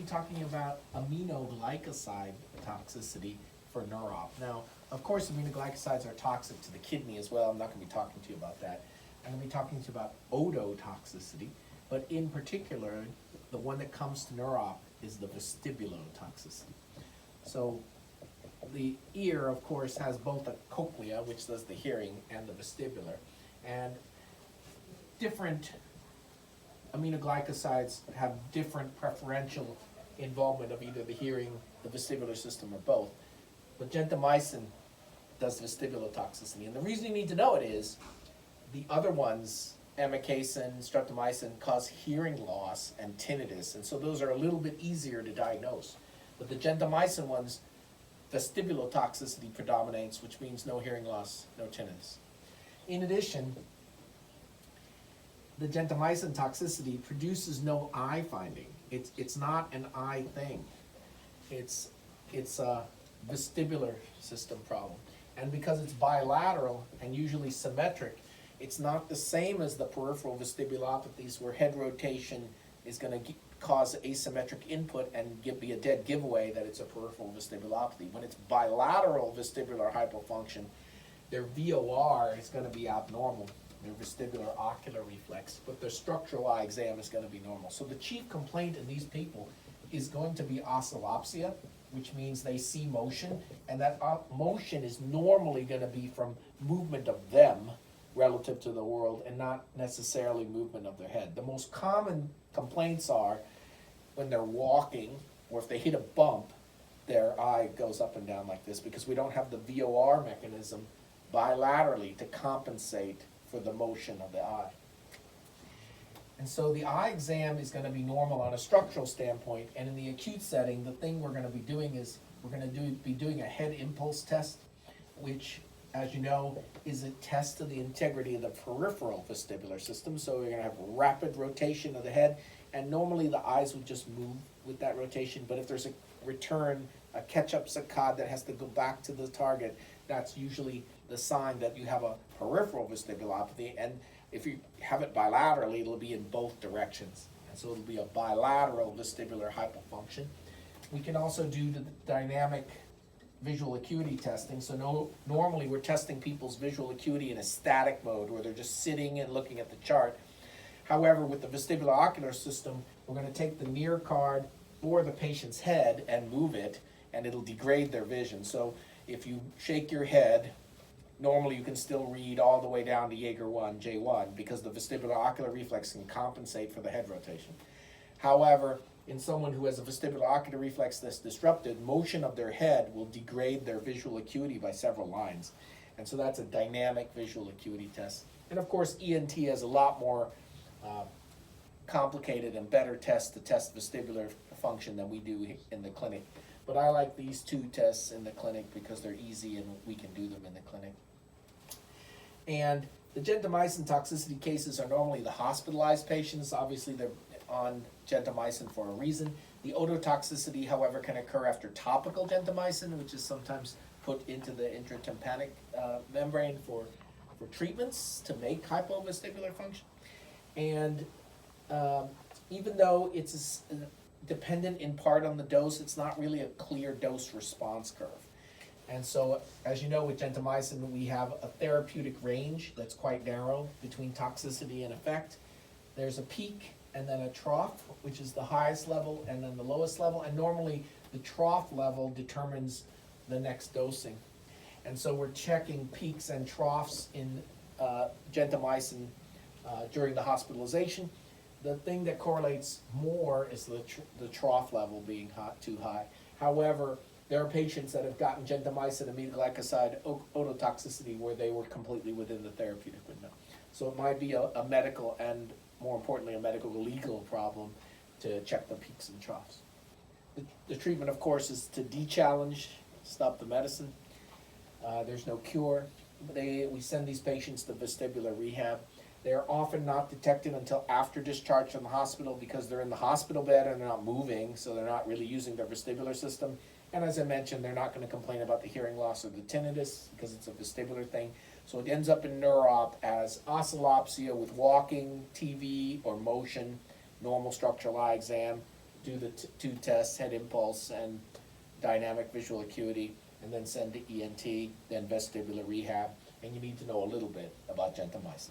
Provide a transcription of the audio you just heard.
be talking about aminoglycoside toxicity for neuro-op. Now, of course, aminoglycosides are toxic to the kidney as well. I'm not going to be talking to you about that. I'm going to be talking to you about ototoxicity, but in particular, the one that comes to neuro-op is the vestibulotoxicity. So the ear, of course, has both a cochlea, which does the hearing, and the vestibular. And different aminoglycosides have different preferential involvement of either the hearing, the vestibular system, or both. But gentamicin does vestibulotoxicity. And the reason you need to know it is the other ones, amikacin, streptomycin, cause hearing loss and tinnitus. And so those are a little bit easier to diagnose. But the gentamicin ones, vestibulotoxicity predominates, which means no hearing loss, no tinnitus. In addition, the gentamicin toxicity produces no eye finding. It's not an eye thing. It's a vestibular system problem. And because it's bilateral and usually symmetric, it's not the same as the peripheral vestibulopathies where head rotation is going to cause asymmetric input and be a dead giveaway that it's a peripheral vestibulopathy. When it's bilateral vestibular hypofunction, their VOR is going to be abnormal, their vestibular ocular reflex, but their structural eye exam is going to be normal. So the chief complaint in these people is going to be oscillopsia, which means they see motion, and that motion is normally going to be from movement of them relative to the world and not necessarily movement of their head. The most common complaints are when they're walking or if they hit a bump, their eye goes up and down like this because we don't have the VOR mechanism bilaterally to compensate for the motion of the eye. And so the eye exam is going to be normal on a structural standpoint, and in the acute setting, the thing we're going to be doing is we're going to be doing a head impulse test, which, as you know, is a test of the integrity of the peripheral vestibular system. So we're going to have rapid rotation of the head, and normally the eyes would just move with that rotation, but if there's a return, a catch-up saccade that has to go back to the target, that's usually the sign that you have a peripheral vestibulopathy, and if you have it bilaterally, it'll be in both directions. And so it'll be a bilateral vestibular hypofunction. We can also do the dynamic visual acuity testing. So normally we're testing people's visual acuity in a static mode where they're just sitting and looking at the chart. However, with the vestibular ocular system, we're going to take the near card or the patient's head and move it, and it'll degrade their vision. So if you shake your head, normally you can still read all the way down to Jaeger 1, J1, because the vestibular ocular reflex can compensate for the head rotation. However, in someone who has a vestibular ocular reflex that's disrupted, motion of their head will degrade their visual acuity by several lines. And so that's a dynamic visual acuity test. And of course, ENT has a lot more complicated and better tests to test vestibular function than we do in the clinic. But I like these two tests in the clinic because they're easy and we can do them in the clinic. And the gentamicin toxicity cases are normally the hospitalized patients. Obviously, they're on gentamicin for a reason. The ototoxicity, however, can occur after topical gentamicin, which is sometimes put into the intratympanic membrane for treatments to make hypovestibular function. And even though it's dependent in part on the dose, it's not really a clear dose response curve. And so, as you know, with gentamicin, we have a therapeutic range that's quite narrow between toxicity and effect. There's a peak and then a trough, which is the highest level, and then the lowest level. And normally, the trough level determines the next dosing. And so we're checking peaks and troughs in gentamicin during the hospitalization. The thing that correlates more is the trough level being too high. However, there are patients that have gotten gentamicin, aminoglycoside, ototoxicity where they were completely within the therapeutic window. So it might be a medical and, more importantly, a medical legal problem to check the peaks and troughs. The treatment, of course, is to de-challenge, stop the medicine. There's no cure. We send these patients to vestibular rehab. They're often not detected until after discharge from the hospital because they're in the hospital bed and they're not moving, so they're not really using their vestibular system. And as I mentioned, they're not going to complain about the hearing loss or the tinnitus because it's a vestibular thing. So it ends up in neuro-op as oscillopsia with walking, TV, or motion, normal structural eye exam, do the two tests, head impulse and dynamic visual acuity, and then send to ENT, then vestibular rehab, and you need to know a little bit about gentamicin.